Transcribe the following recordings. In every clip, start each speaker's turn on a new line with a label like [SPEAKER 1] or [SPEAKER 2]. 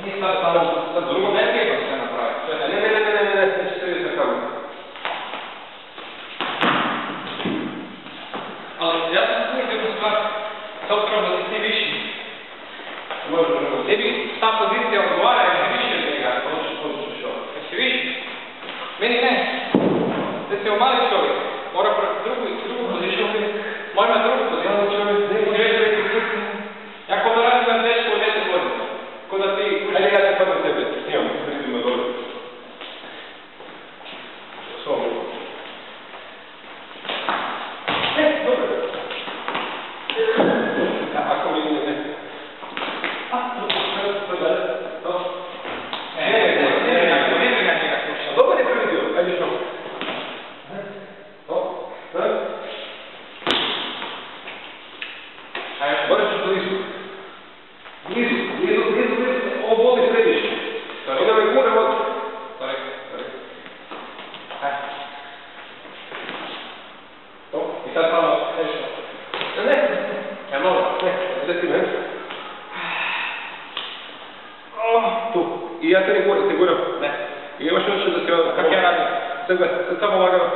[SPEAKER 1] I sad drugo ne treba sve napraviti. Ne, neće se vidjeti na kameru.
[SPEAKER 2] Ali ja sam uvijek jednu stvar, s obzirom da si ti viši. Tebi ta pozicija odgovara jer si viši od njega.
[SPEAKER 1] Počeš ovo.
[SPEAKER 2] Jer si viši. Meni ne. Recimo mali čovjek, mora drugu poziciju. Moj ima drugu poziciju. Ja ko da radim na dečku od 10 godina. Ko da ti...
[SPEAKER 1] Ajde ja te padam tebe, snimam, vidimo dobro. Svo mogu. Dobro. Ako mi ne... Dobar je prvi dio, ajde što. Moraš blizu. Blizu. Ovo boli previše. Onda me gune od... I sad malo nešto. Ne, malo, ne, ti meni. Tu. I ja te ne guram.
[SPEAKER 2] Ne.
[SPEAKER 1] I imaš nešto da ti...
[SPEAKER 2] Kak ja radim?
[SPEAKER 1] Sad samo lagano.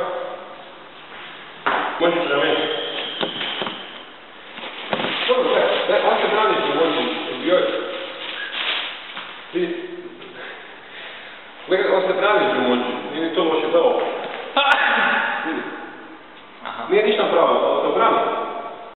[SPEAKER 1] Možeš da meniš.